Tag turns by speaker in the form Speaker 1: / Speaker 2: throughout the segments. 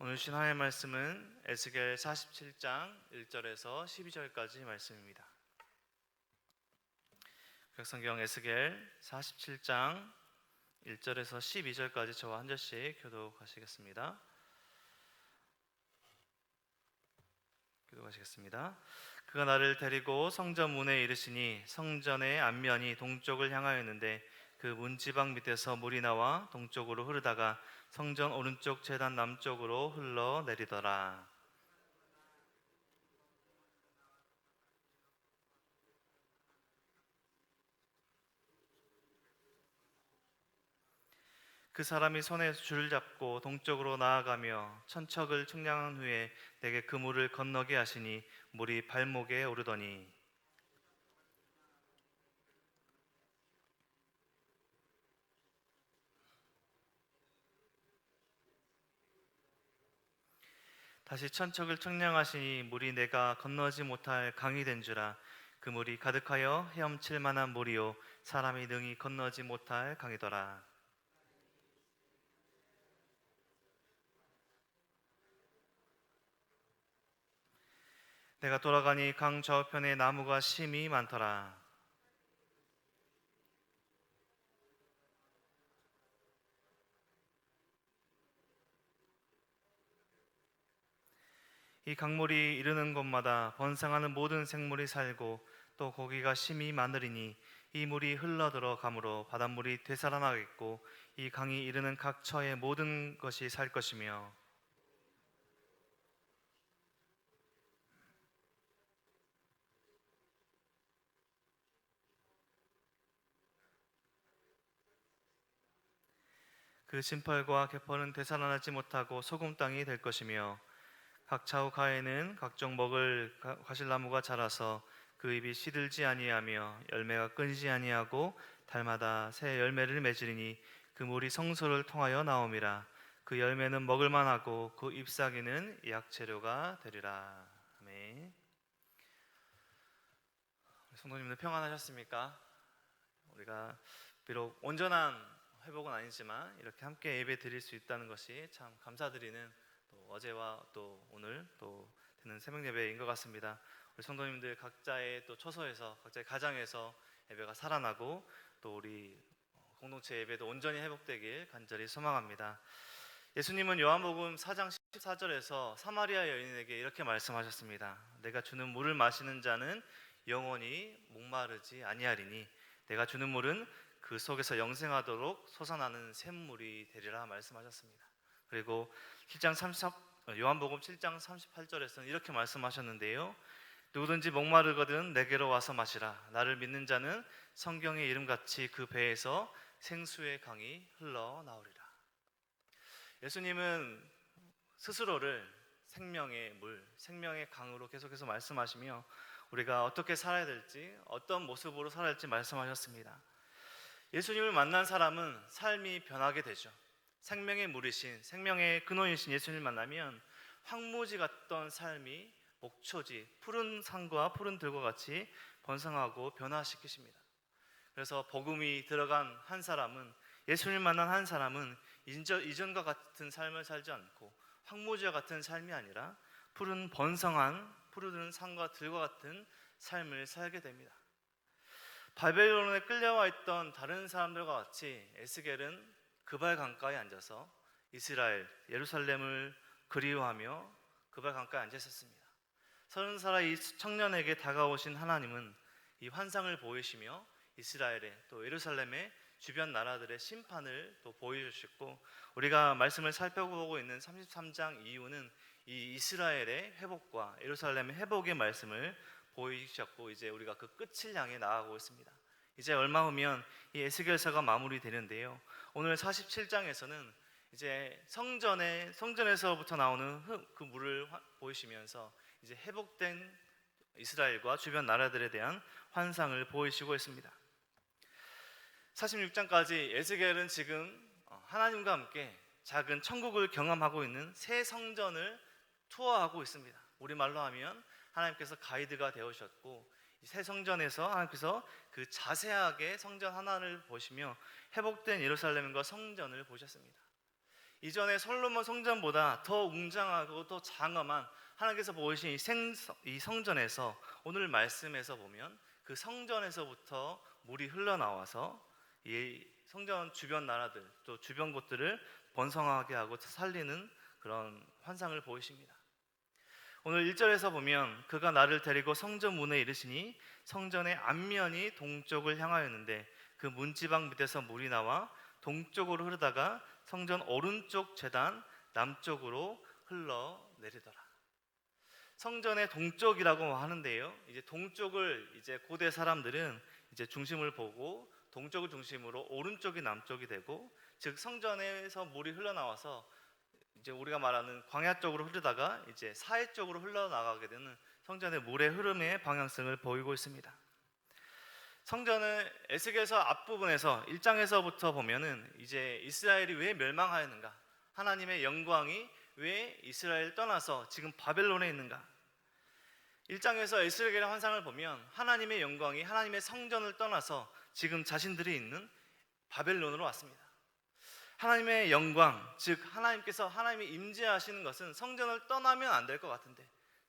Speaker 1: 오늘 신하의 말씀은 에스겔 47장 1절에서 12절까지 말씀입니다. 구약성경 에스겔 47장 1절에서 12절까지 저와 한 절씩 교독하시겠습니다. 그가 나를 데리고 성전 문에 이르시니 성전의 앞면이 동쪽을 향하였는데 그 문지방 밑에서 물이 나와 동쪽으로 흐르다가 성전 오른쪽 제단 남쪽으로 흘러내리더라. 그 사람이 손에 줄을 잡고 동쪽으로 나아가며 천척을 측량한 후에 내게 그 물을 건너게 하시니 물이 발목에 오르더니 다시 천척을 측량하시니 물이 내가 건너지 못할 강이 된 줄아 그 물이 가득하여 헤엄칠 만한 물이요 사람이 능히 건너지 못할 강이더라. 내가 돌아가니 강 저편에 나무가 심이 많더라. 이 강물이 이르는 곳마다 번성하는 모든 생물이 살고 또 고기가 심이 많으리니 이 물이 흘러들어 가므로 바닷물이 되살아나겠고 이 강이 이르는 각 처의 모든 것이 살 것이며 그 진펄과 개펄은 되살아나지 못하고 소금 땅이 될 것이며 각 좌우가에는 각종 먹을 과실나무가 자라서 그 잎이 시들지 아니하며 열매가 끊이지 아니하고 달마다 새 열매를 맺으리니 그 물이 성소를 통하여 나옴이라. 그 열매는 먹을 만하고 그 잎사귀는 약재료가 되리라. 아멘. 성도님들 평안하셨습니까? 우리가 비록 온전한 회복은 아니지만 이렇게 함께 예배 드릴 수 있다는 것이 참 감사드리는 또 어제와 또 오늘 또 되는 새벽 예배인 것 같습니다. 우리 성도님들 각자의 또 처소에서 각자의 가정에서 예배가 살아나고 또 우리 공동체 예배도 온전히 회복되길 간절히 소망합니다. 예수님은 요한복음 4장 14절에서 사마리아 여인에게 이렇게 말씀하셨습니다. 내가 주는 물을 마시는 자는 영원히 목마르지 아니하리니 내가 주는 물은 그 속에서 영생하도록 솟아나는 샘물이 되리라 말씀하셨습니다. 그리고 요한복음 7장 38절에서는 이렇게 말씀하셨는데요. 누구든지 목마르거든 내게로 와서 마시라. 나를 믿는 자는 성경의 이름같이 그 배에서 생수의 강이 흘러나오리라. 예수님은 스스로를 생명의 물, 생명의 강으로 계속해서 말씀하시며 우리가 어떻게 살아야 될지, 어떤 모습으로 살아야 할지 말씀하셨습니다. 예수님을 만난 사람은 삶이 변하게 되죠. 생명의 물이신, 생명의 근원이신 예수님을 만나면 황무지 같던 삶이 목초지, 푸른 산과 푸른 들과 같이 번성하고 변화시키십니다. 그래서 복음이 들어간 한 사람은, 예수님을 만난 한 사람은 이전과 같은 삶을 살지 않고 황무지와 같은 삶이 아니라 푸른 번성한 푸른 산과 들과 같은 삶을 살게 됩니다. 바벨론에 끌려와 있던 다른 사람들과 같이 에스겔은 그발 강가에 앉아서 이스라엘, 예루살렘을 그리워하며 그발 강가에 앉아 있었습니다. 30살 이 청년에게 다가오신 하나님은 이 환상을 보이시며 이스라엘의 또 예루살렘의 주변 나라들의 심판을 또 보여주셨고, 우리가 말씀을 살펴보고 있는 33장 이후는 이 이스라엘의 회복과 예루살렘의 회복의 말씀을 보이셨고, 이제 우리가 그 끝을 향해 나아가고 있습니다. 이제 얼마 후면 이 에스겔서가 마무리되는데요. 오늘 47장에서는 이제 성전에서부터 나오는 그 물을 보이시면서 이제 회복된 이스라엘과 주변 나라들에 대한 환상을 보이시고 있습니다. 46장까지 에스겔은 지금 하나님과 함께 작은 천국을 경험하고 있는 새 성전을 투어하고 있습니다. 우리말로 하면 하나님께서 가이드가 되어주셨고, 새 성전에서 하나님께서 그 자세하게 성전 하나를 보시며 회복된 예루살렘과 성전을 보셨습니다. 이전에 솔로몬 성전보다 더 웅장하고 더 장엄한 하나님께서 보이신 이 성전에서, 오늘 말씀에서 보면 그 성전에서부터 물이 흘러나와서 이 성전 주변 나라들, 또 주변 곳들을 번성하게 하고 살리는 그런 환상을 보이십니다. 오늘 1절에서 보면 그가 나를 데리고 성전 문에 이르시니 성전의 앞면이 동쪽을 향하였는데 그 문지방 밑에서 물이 나와 동쪽으로 흐르다가 성전 오른쪽 제단 남쪽으로 흘러내리더라. 성전의 동쪽이라고 하는데요, 이제 동쪽을 이제 고대 사람들은 이제 중심을 보고 동쪽을 중심으로 오른쪽이 남쪽이 되고, 즉 성전에서 물이 흘러나와서 이제 우리가 말하는 광야 쪽으로 흐르다가 이제 사해 쪽으로 흘러나가게 되는 성전의 물의 흐름의 방향성을 보이고 있습니다. 성전은 에스겔서 앞부분에서 1장에서부터 보면은 이제 이스라엘이 왜 멸망하였는가, 하나님의 영광이 왜 이스라엘을 떠나서 지금 바벨론에 있는가. 1장에서 에스겔의 환상을 보면 하나님의 영광이 하나님의 성전을 떠나서 지금 자신들이 있는 바벨론으로 왔습니다. 하나님의 영광, 즉 하나님이 임재하시는 것은 성전을 떠나면 안 될 것 같은데,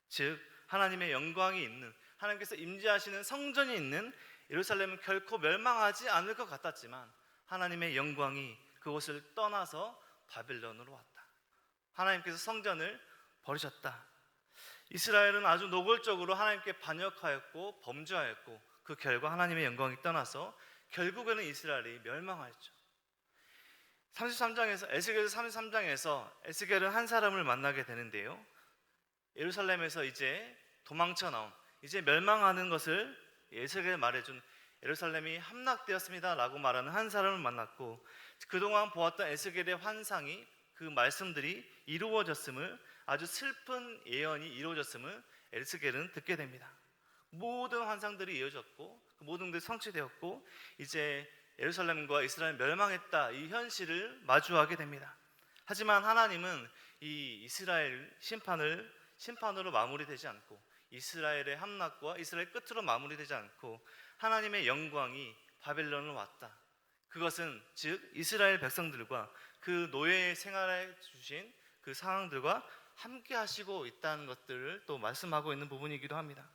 Speaker 1: 즉 하나님의 영광이 있는, 하나님께서 임재하시는 성전이 있는 예루살렘은 결코 멸망하지 않을 것 같았지만 하나님의 영광이 그곳을 떠나서 바벨론으로 왔다. 하나님께서 성전을 버리셨다. 이스라엘은 아주 노골적으로 하나님께 반역하였고 범죄하였고, 그 결과 하나님의 영광이 떠나서 결국에는 이스라엘이 멸망하였죠. 33장에서 에스겔서 33장에서 에스겔은 한 사람을 만나게 되는데요, 예루살렘에서 이제 도망쳐 나온, 이제 멸망하는 것을 에스겔이 말해준 예루살렘이 함락되었습니다 라고 말하는 한 사람을 만났고, 그동안 보았던 에스겔의 환상이, 그 말씀들이 이루어졌음을, 아주 슬픈 예언이 이루어졌음을 에스겔은 듣게 됩니다. 모든 환상들이 이어졌고 그 모든 것들이 성취되었고 이제 예루살렘과 이스라엘 멸망했다, 이 현실을 마주하게 됩니다. 하지만 하나님은 이 이스라엘 심판으로 마무리되지 않고, 이스라엘의 함락과 이스라엘 끝으로 마무리되지 않고 하나님의 영광이 바벨론을 왔다. 그것은 즉 이스라엘 백성들과 그 노예 생활에 주신 그 상황들과 함께 하시고 있다는 것들을 또 말씀하고 있는 부분이기도 합니다.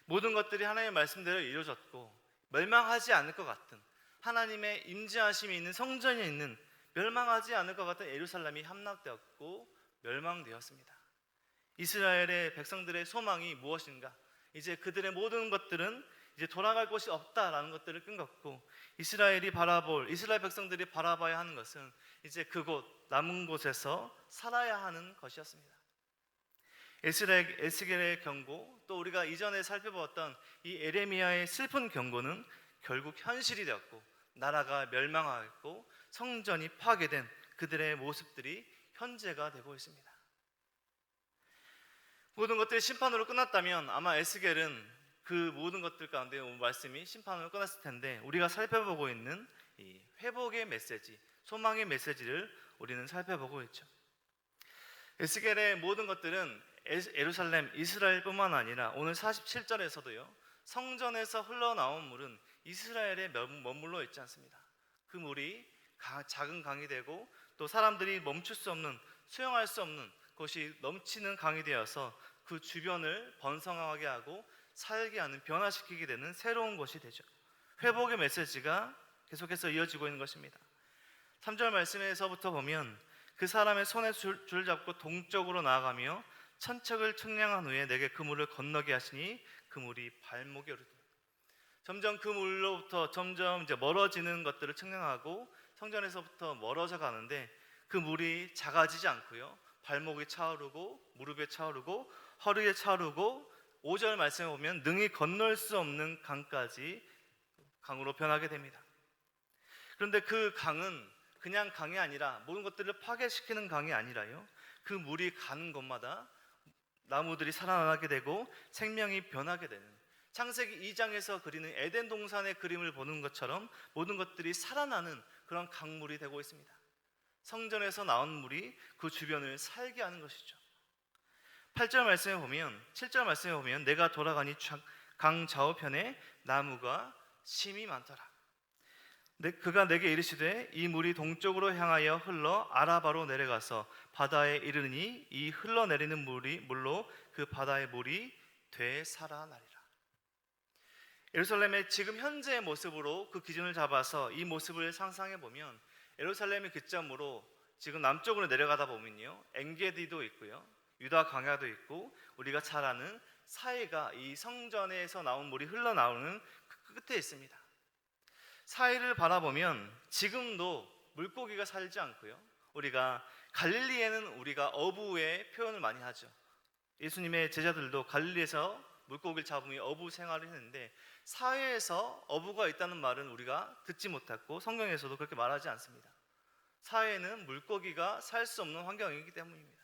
Speaker 1: 모든 것들이 하나님의 말씀대로 이루어졌고 멸망하지 않을 것 같은, 하나님의 임재하심이 있는 성전이 있는, 멸망하지 않을 것 같은 예루살렘이 함락되었고 멸망되었습니다. 이스라엘의 백성들의 소망이 무엇인가? 이제 그들의 모든 것들은 이제 돌아갈 곳이 없다라는 것들을 끊었고, 이스라엘 백성들이 바라봐야 하는 것은 이제 그곳, 남은 곳에서 살아야 하는 것이었습니다. 에스겔의 경고, 또 우리가 이전에 살펴보았던 이 에레미야의 슬픈 경고는 결국 현실이 되었고, 나라가 멸망하였고 성전이 파괴된 그들의 모습들이 현재가 되고 있습니다. 모든 것들이 심판으로 끝났다면 아마 에스겔은 그 모든 것들 가운데 말씀이 심판으로 끝났을 텐데, 우리가 살펴보고 있는 이 회복의 메시지, 소망의 메시지를 우리는 살펴보고 있죠. 에스겔의 모든 것들은 예루살렘, 이스라엘뿐만 아니라 오늘 47절에서도요, 성전에서 흘러나온 물은 이스라엘에 머물러 있지 않습니다. 그 물이 작은 강이 되고 또 사람들이 멈출 수 없는, 수용할 수 없는 것이 넘치는 강이 되어서 그 주변을 번성하게 하고 살게 하는, 변화시키게 되는 새로운 것이 되죠. 회복의 메시지가 계속해서 이어지고 있는 것입니다. 3절 말씀에서부터 보면 그 사람의 손에 줄 잡고 동쪽으로 나아가며 천척을 측량한 후에 내게 그 물을 건너게 하시니 그 물이 발목에 오르더라. 점점 그 물로부터 점점 이제 멀어지는 것들을 측량하고 성전에서부터 멀어져 가는데 그 물이 작아지지 않고요, 발목이 차오르고 무릎에 차오르고 허리에 차오르고 5절 말씀에 보면 능히 건널 수 없는 강으로 변하게 됩니다. 그런데 그 강은 그냥 강이 아니라, 모든 것들을 파괴시키는 강이 아니라요, 그 물이 가는 곳마다 나무들이 살아나게 되고 생명이 변하게 되는, 창세기 2장에서 그리는 에덴 동산의 그림을 보는 것처럼 모든 것들이 살아나는 그런 강물이 되고 있습니다. 성전에서 나온 물이 그 주변을 살게 하는 것이죠. 7절 말씀에 보면 내가 돌아가니 강 좌우편에 나무가 심이 많더라. 그가 내게 이르시되 이 물이 동쪽으로 향하여 흘러 아라바로 내려가서 바다에 이르니 이 흘러내리는 물로 그 바다의 물이 되살아나리라. 예루살렘의 지금 현재의 모습으로 그 기준을 잡아서 이 모습을 상상해 보면, 예루살렘의 기점으로 지금 남쪽으로 내려가다 보면요, 엔게디도 있고요, 유다 광야도 있고, 우리가 잘 아는 사해가 이 성전에서 나온 물이 흘러나오는 그 끝에 있습니다. 사해를 바라보면 지금도 물고기가 살지 않고요, 우리가 갈릴리에는 우리가 어부의 표현을 많이 하죠. 예수님의 제자들도 갈릴리에서 물고기를 잡으며 어부 생활을 했는데, 사해에서 어부가 있다는 말은 우리가 듣지 못했고 성경에서도 그렇게 말하지 않습니다. 사해에는 물고기가 살 수 없는 환경이기 때문입니다.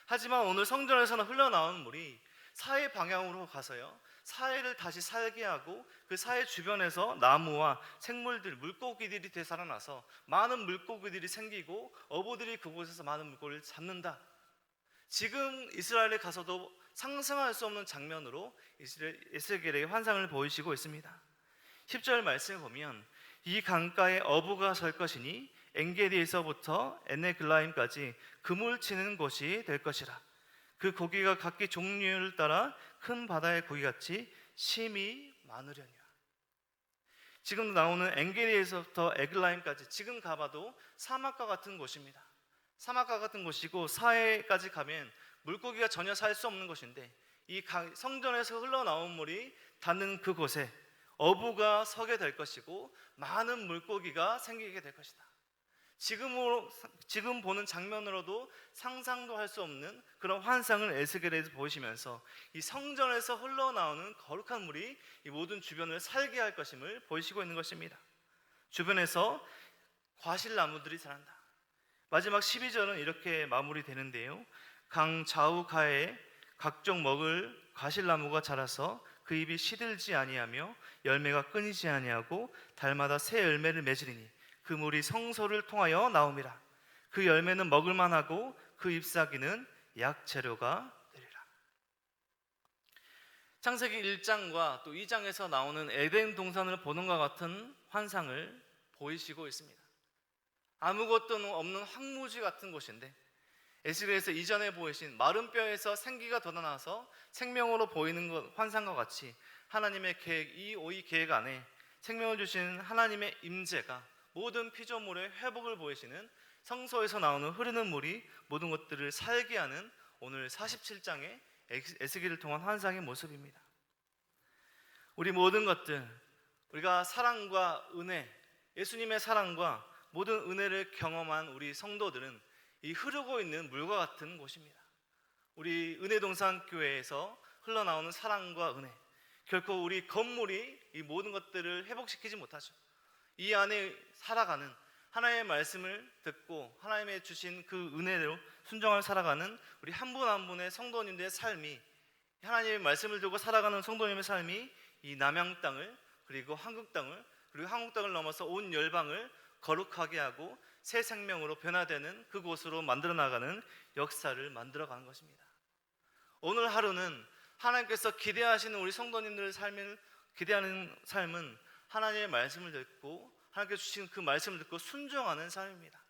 Speaker 1: 하지만 오늘 성전에서는 흘러나오는 물이 사해 방향으로 가서요, 사해를 다시 살게 하고 그 사해 주변에서 나무와 생물들, 물고기들이 되살아나서 많은 물고기들이 생기고 어부들이 그곳에서 많은 물고기를 잡는다. 지금 이스라엘에 가서도 상상할 수 없는 장면으로 에스겔의 환상을 보이시고 있습니다. 10절 말씀을 보면 이 강가에 어부가 설 것이니 엔게디에서부터 에네글라임까지 그물 치는 곳이 될 것이라. 그 고기가 각기 종류를 따라 큰 바다의 고기같이 심이 많으려니와. 지금 나오는 엔게디에서부터 에글라임까지 지금 가봐도 사막과 같은 곳입니다. 사막과 같은 곳이고, 사해까지 가면 물고기가 전혀 살 수 없는 곳인데, 이 성전에서 흘러나온 물이 닿는 그곳에 어부가 서게 될 것이고 많은 물고기가 생기게 될 것이다. 지금 보는 장면으로도 상상도 할 수 없는 그런 환상을 에스겔에서 보시면서 이 성전에서 흘러나오는 거룩한 물이 이 모든 주변을 살게 할 것임을 보이시고 있는 것입니다. 주변에서 과실나무들이 자란다. 마지막 12절은 이렇게 마무리되는데요, 강 좌우가에 각종 먹을 과실나무가 자라서 그 잎이 시들지 아니하며 열매가 끊이지 아니하고 달마다 새 열매를 맺으리니 그 물이 성소를 통하여 나옴이라. 그 열매는 먹을만하고 그 잎사귀는 약재료가 되리라. 창세기 1장과 또 2장에서 나오는 에덴 동산을 보는 것 같은 환상을 보이시고 있습니다. 아무것도 없는 황무지 같은 곳인데, 에스겔에서 이전에 보이신 마른 뼈에서 생기가 돋아나서 생명으로 보이는 것, 환상과 같이 하나님의 계획, 이 계획 안에 생명을 주신 하나님의 임재가 모든 피조물의 회복을 보이시는 성소에서 나오는 흐르는 물이 모든 것들을 살게 하는 오늘 47장의 에스겔을 통한 환상의 모습입니다. 우리 모든 것들, 우리가 사랑과 은혜, 예수님의 사랑과 모든 은혜를 경험한 우리 성도들은 이 흐르고 있는 물과 같은 곳입니다. 우리 은혜동산교회에서 흘러나오는 사랑과 은혜, 결코 우리 건물이 이 모든 것들을 회복시키지 못하죠. 이 안에 살아가는, 하나님의 말씀을 듣고 하나님의 주신 그 은혜로 순종을 살아가는 우리 한 분 한 분의 성도님들의 삶이, 하나님의 말씀을 듣고 살아가는 성도님의 삶이 이 남양 땅을, 그리고 한국 땅을, 그리고 한국 땅을 넘어서 온 열방을 거룩하게 하고 새 생명으로 변화되는 그곳으로 만들어 나가는 역사를 만들어가는 것입니다. 오늘 하루는 하나님께서 기대하시는 우리 성도님들의 삶을 기대하는 삶은 하나님의 말씀을 듣고 하나님께서 주신 그 말씀을 듣고 순종하는 삶입니다.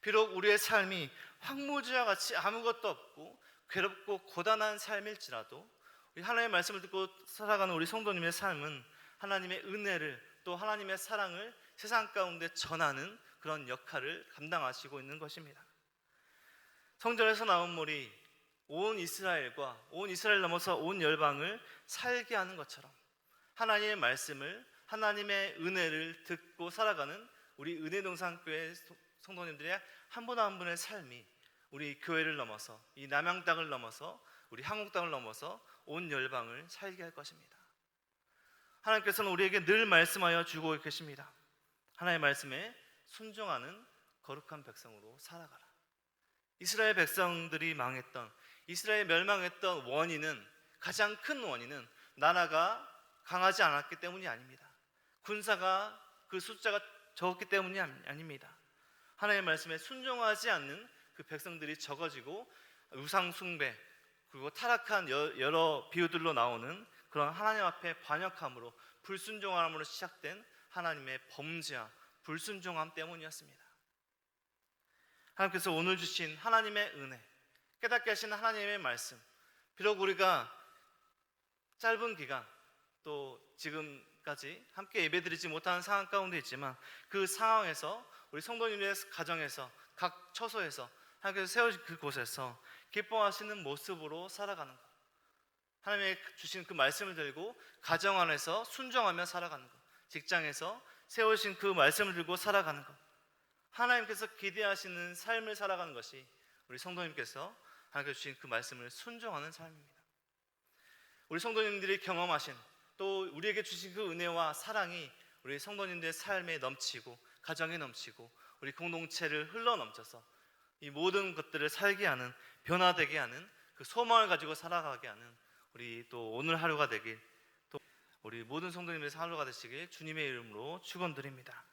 Speaker 1: 비록 우리의 삶이 황무지와 같이 아무것도 없고 괴롭고 고단한 삶일지라도 우리 하나님의 말씀을 듣고 살아가는 우리 성도님의 삶은 하나님의 은혜를, 또 하나님의 사랑을 세상 가운데 전하는 그런 역할을 감당하시고 있는 것입니다. 성전에서 나온 물이 온 이스라엘과 온 이스라엘 넘어서 온 열방을 살게 하는 것처럼 하나님의 말씀을, 하나님의 은혜를 듣고 살아가는 우리 은혜동산교회 성도님들의 한 분 한 분의 삶이 우리 교회를 넘어서 이 남양 땅을 넘어서 우리 한국 땅을 넘어서 온 열방을 살게 할 것입니다. 하나님께서는 우리에게 늘 말씀하여 주고 계십니다. 하나님의 말씀에 순종하는 거룩한 백성으로 살아가라. 이스라엘 백성들이 망했던, 이스라엘 멸망했던 원인은, 가장 큰 원인은 나라가 강하지 않았기 때문이 아닙니다. 군사가 그 숫자가 적었기 때문이 아닙니다. 하나님의 말씀에 순종하지 않는 그 백성들이 적어지고 우상 숭배, 그리고 타락한 여러 비유들로 나오는 그런 하나님 앞에 반역함으로, 불순종함으로 시작된 하나님의 범죄와 불순종함 때문이었습니다. 하나님께서 오늘 주신 하나님의 은혜, 깨닫게 하시는 하나님의 말씀, 비록 우리가 짧은 기간 또 지금까지 함께 예배드리지 못하는 상황 가운데 있지만 그 상황에서 우리 성도님의 가정에서 각 처소에서 하나님께서 세우신 그곳에서 기뻐하시는 모습으로 살아가는 것, 하나님의 주신 그 말씀을 들고 가정 안에서 순종하며 살아가는 것, 직장에서 세우신 그 말씀을 들고 살아가는 것, 하나님께서 기대하시는 삶을 살아가는 것이 우리 성도님께서 하나님께서 주신 그 말씀을 순종하는 삶입니다. 우리 성도님들이 경험하신 또 우리에게 주신 그 은혜와 사랑이 우리 성도님들의 삶에 넘치고 가정에 넘치고 우리 공동체를 흘러넘쳐서 이 모든 것들을 살게 하는, 변화되게 하는 그 소망을 가지고 살아가게 하는 우리 또 오늘 하루가 되길, 또 우리 모든 성도님의 하루가 되시길 주님의 이름으로 축원드립니다.